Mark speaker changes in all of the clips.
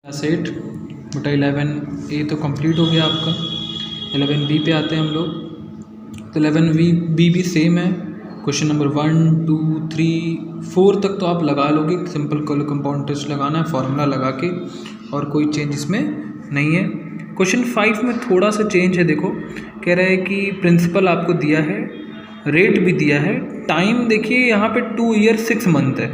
Speaker 1: Set बटा 11A तो complete हो गया आपका। 11B पे आते हैं हम लोग। तो 11B भी सेम है। क्वेश्चन नंबर 1 2 3 4 तक तो आप लगा लोगे, सिंपल कंपाउंड टेस्ट लगाना है फार्मूला लगा के, और कोई चेंज इसमें नहीं है। क्वेश्चन 5 में थोड़ा सा चेंज है। देखो कह रहा है कि प्रिंसिपल आपको दिया है, रेट भी दिया है, टाइम देखिए यहाँ पे 2 ईयर 6 मंथ है।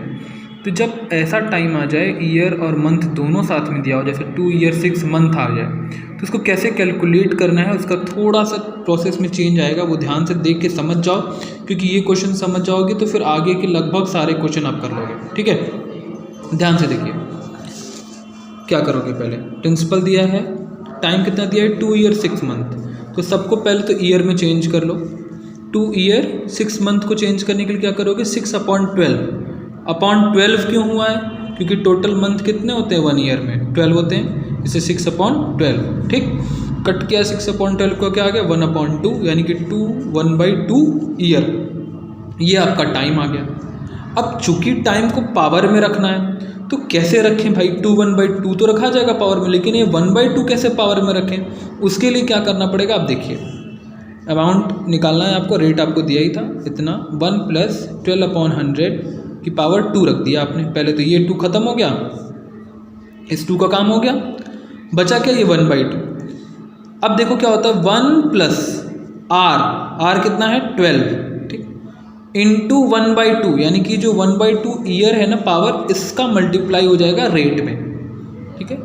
Speaker 1: तो जब ऐसा टाइम आ जाए, ईयर और मंथ दोनों साथ में दिया हो, जैसे 2 ईयर 6 मंथ आ जाए, तो उसको कैसे कैलकुलेट करना है, उसका थोड़ा सा प्रोसेस में चेंज आएगा। वो ध्यान से देख के समझ जाओ, क्योंकि ये क्वेश्चन समझ जाओगे तो फिर आगे के लगभग सारे क्वेश्चन आप कर लोगे। ठीक है, ध्यान से देखिए क्या करोगे। पहले प्रिंसिपल दिया है, टाइम कितना दिया है 2 ईयर 6 मंथ, तो सबको पहले तो ईयर में चेंज कर लो। 2 ईयर 6 मंथ को चेंज करने के लिए क्या करोगे, 6/12 अपॉन 12 क्यों हुआ है, क्योंकि टोटल मंथ कितने होते हैं 1 ईयर में 12 होते हैं, इसे 6/12। ठीक, कट किया 6/12 को, क्या आ गया 1/2, यानी कि 1/2 ईयर। ये आपका टाइम आ गया। अब चूंकि टाइम को पावर में रखना है तो कैसे रखें भाई, 1/2 तो रखा जाएगा पावर में, लेकिन ये 1/2 कैसे पावर में रखें, उसके लिए क्या करना पड़ेगा। आप देखिए अमाउंट निकालना है आपको, रेट आपको दिया ही था इतना, 1 + 12/100 की पावर 2 रख दिया आपने। पहले तो ये 2 खत्म हो गया, इस 2 का काम हो गया, बचा क्या ये 1/2। अब देखो क्या होता है, 1 + r कितना है 12, ठीक, इंटू 1/2, यानी कि जो 1/2 ईयर है ना पावर, इसका मल्टीप्लाई हो जाएगा रेट में। ठीक है,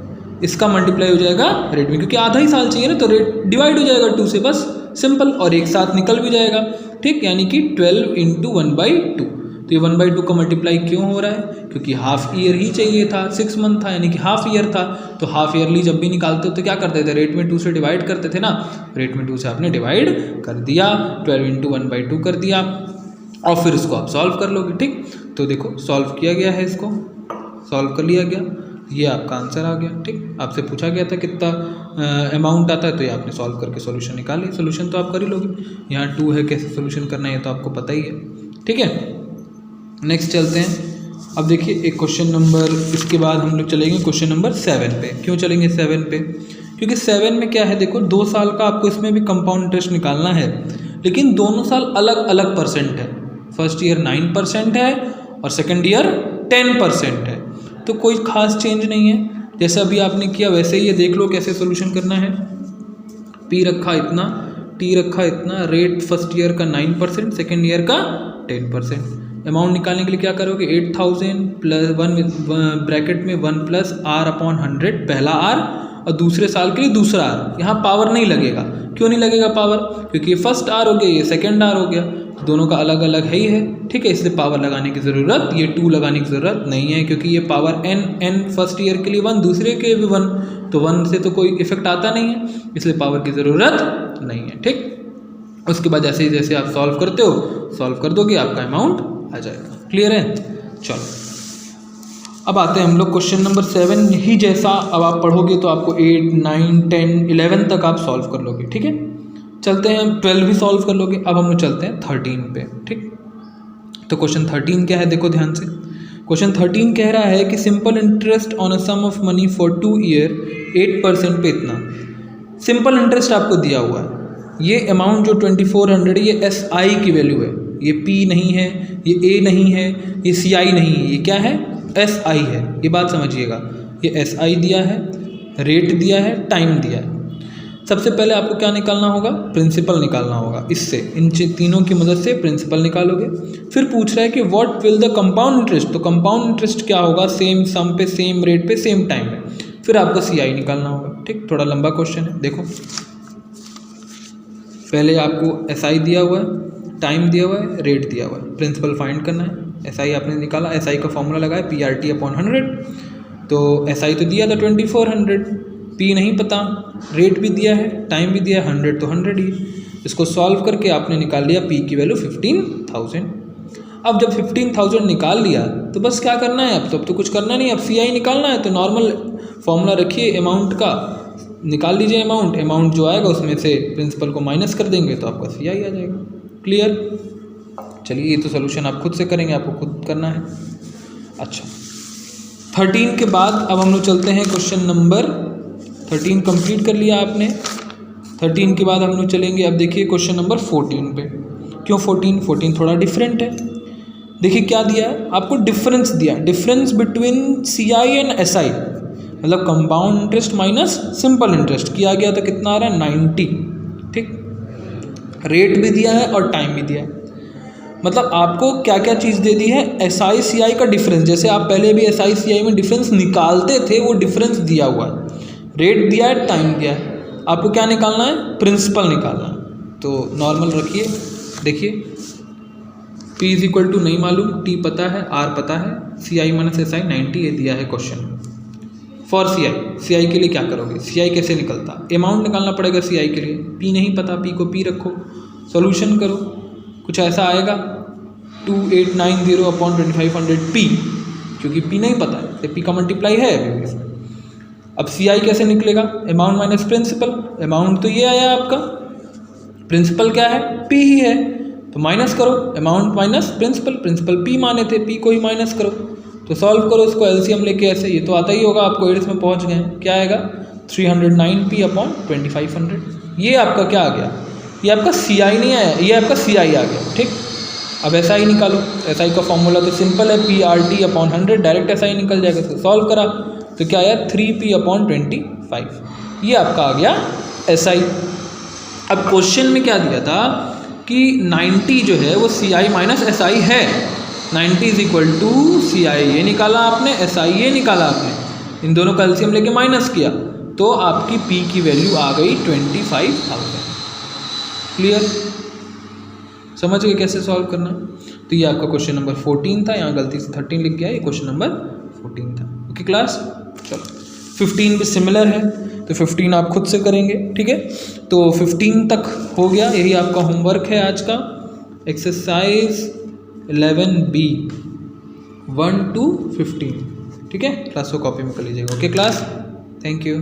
Speaker 1: इसका मल्टीप्लाई हो जाएगा रेट में, क्योंकि आधा ही साल चाहिए ना, तो रेट डिवाइड हो जाएगा 2 से, बस सिंपल, और एक साथ निकल भी जाएगा। ठीक, यानी कि 12 × 1/2। तो ये 1/2 का मल्टीप्लाई क्यों हो रहा है, क्योंकि हाफ ईयर ही चाहिए था, 6 मंथ था, यानी कि हाफ ईयर था। तो हाफ ईयरली जब भी निकालते हो तो क्या करते थे, रेट में 2 से डिवाइड करते थे ना, रेट में 2 से आपने डिवाइड कर दिया, 12 × 1/2 कर दिया, और फिर इसको आप सॉल्व कर लोगे। ठीक, तो देखो सॉल्व किया गया है, इसको सॉल्व कर लिया गया, ये आपका आंसर आ गया। ठीक, आपसे पूछा गया था कितना अमाउंट आता है, तो ये आपने सॉल्व करके सॉल्यूशन निकाली। सॉल्यूशन तो आप कर ही लोगे, यहाँ 2 है, कैसे सॉल्यूशन करना है ये तो आपको पता ही है। ठीक है, नेक्स्ट चलते हैं। अब देखिए एक क्वेश्चन नंबर, इसके बाद हम लोग चलेंगे क्वेश्चन नंबर 7 पे। क्यों चलेंगे 7 पे, क्योंकि 7 में क्या है, देखो 2 साल का आपको इसमें भी कंपाउंड इंटरेस्ट निकालना है, लेकिन दोनों साल अलग अलग परसेंट है। फर्स्ट ईयर 9% है और सेकेंड ईयर 10% है, तो कोई खास चेंज नहीं है, जैसा अभी आपने किया वैसे ही ये देख लो कैसे सोल्यूशन करना है। पी रखा इतना, टी रखा इतना, रेट फर्स्ट ईयर का 9%, सेकेंड ईयर का 10%। अमाउंट निकालने के लिए क्या करोगे, 8000 + 1 ब्रैकेट में 1 + r/100, पहला r, और दूसरे साल के लिए दूसरा r। यहाँ पावर नहीं लगेगा, क्यों नहीं लगेगा पावर, क्योंकि ये फर्स्ट r हो गया, ये सेकेंड r हो गया, दोनों का अलग अलग है ही है। ठीक है, इसलिए पावर लगाने की ज़रूरत, ये 2 लगाने की ज़रूरत नहीं है, क्योंकि ये पावर n फर्स्ट ईयर के लिए 1, दूसरे के भी 1, तो 1 से तो कोई इफेक्ट आता नहीं है, इसलिए पावर की ज़रूरत नहीं है। ठीक, उसके बाद जैसे ही जैसे आप सॉल्व करते हो, सॉल्व कर दोगे, आपका अमाउंट आ जाएगा। क्लियर है, चलो अब आते हैं हम लोग क्वेश्चन नंबर 7 ही जैसा अब आप पढ़ोगे तो आपको 8 9 10 11 तक आप सॉल्व कर लोगे। ठीक है, चलते हैं 12 भी सॉल्व कर लोगे। अब हम लोग चलते हैं 13 पे। ठीक, तो क्वेश्चन 13 क्या है, देखो ध्यान से। क्वेश्चन 13 कह रहा है कि simple interest on a sum of money for 2 year 8% पे इतना। सिंपल इंटरेस्ट आपको दिया हुआ है, ये अमाउंट जो 2400 है, ये SI की वैल्यू है, ये P नहीं है, ये A नहीं है, ये CI नहीं है, ये क्या है SI है। ये बात समझिएगा, ये SI दिया है, रेट दिया है, टाइम दिया है। सबसे पहले आपको क्या निकालना होगा, प्रिंसिपल निकालना होगा। इससे इन तीनों की मदद से प्रिंसिपल निकालोगे। फिर पूछ रहा है कि what will the compound interest, तो कंपाउंड इंटरेस्ट क्या होगा, सेम सम पे, सेम रेट पे, सेम टाइम पे। फिर आपको CI निकालना होगा। ठीक, थोड़ा लंबा क्वेश्चन है, देखो पहले आपको SI दिया हुआ है, टाइम दिया हुआ है, रेट दिया हुआ है, प्रिंसिपल फाइंड करना है। SI आपने निकाला, SI का फॉर्मूला लगाया PRT/100, तो SI तो दिया था 2400, P नहीं पता, रेट भी दिया है, टाइम भी दिया है, 100 तो 100 ही। इसको सॉल्व करके आपने निकाल लिया P की वैल्यू 15000। अब जब 15000 निकाल लिया तो बस क्या करना है, अब तो कुछ करना नहीं, अब CI निकालना है। तो नॉर्मल फॉर्मूला रखिए अमाउंट का, निकाल लीजिए अमाउंट जो आएगा उसमें से प्रिंसिपल को माइनस कर देंगे तो आपका CI आ जाएगा। क्लियर, चलिए ये तो सोल्यूशन आप खुद से करेंगे, आपको खुद करना है। अच्छा 13 के बाद अब हम लोग चलते हैं क्वेश्चन नंबर 13 कंप्लीट कर लिया आपने। 13 के बाद हम लोग चलेंगे अब देखिए क्वेश्चन नंबर 14 पे। क्यों 14 थोड़ा डिफरेंट है। देखिए क्या दिया है आपको, डिफरेंस दिया, difference between CI and SI, मतलब compound interest minus simple interest किया गया तो कितना आ रहा है 90। ठीक, रेट भी दिया है और टाइम भी दिया है। मतलब आपको क्या क्या चीज़ दे दी है, SI CI का डिफरेंस, जैसे आप पहले भी SI CI में डिफरेंस निकालते थे वो डिफरेंस दिया हुआ है, रेट दिया है, टाइम दिया है। आपको क्या निकालना है, प्रिंसिपल निकालना है। तो नॉर्मल रखिए, देखिए P इज इक्वल टू नहीं मालूम, T पता है, R पता है, CI माइनस SI 90 ये दिया है क्वेश्चन। फॉर CI के लिए क्या करोगे, CI कैसे निकलता, अमाउंट निकालना पड़ेगा CI के लिए। P नहीं पता, P को P रखो, सॉल्यूशन करो, कुछ ऐसा आएगा 2890 अपॉन 2500 P, क्योंकि P नहीं पता है तो P का मल्टीप्लाई है अभी। अब CI कैसे निकलेगा, अमाउंट माइनस प्रिंसिपल, अमाउंट तो ये आया आपका, प्रिंसिपल क्या है P ही है, तो माइनस करो, amount minus principal, principal P माने थे, P को ही माइनस करो। तो सॉल्व करो इसको एलसीएम लेके, ऐसे ये तो आता ही होगा आपको, 8 में पहुंच गए, क्या आएगा 309P अपॉन 2500। ये आपका क्या आ गया, ये आपका CI नहीं आया, ये आपका CI आ गया। ठीक, अब SI निकालो, SI का फॉर्मूला तो सिंपल है, PRT अपॉन 100, डायरेक्ट SI निकल जाएगा। इसको सॉल्व करा तो क्या आया 3P अपॉन 25, ये आपका आ गया SI। अब क्वेश्चन में क्या दिया था कि 90 जो है वो CI माइनस SI है, 90 इज इक्वल टू CI ये निकाला आपने, SI ये निकाला आपने, इन दोनों का एलसीएम लेके माइनस किया तो आपकी P की वैल्यू आ गई 25,000। क्लियर, समझ गए कैसे सॉल्व करना। तो ये आपका क्वेश्चन नंबर 14 था, यहाँ गलती से 13 लिख गया, ये क्वेश्चन नंबर 14 था। ओके क्लास, चलो 15 भी सिमिलर है तो 15 आप खुद से करेंगे। ठीक है, तो 15 तक हो गया, यही आपका होमवर्क है आज का, एक्सरसाइज 11B 1 to 15। ठीक है, क्लास को कॉपी में कर लीजिएगा। Okay class, thank you.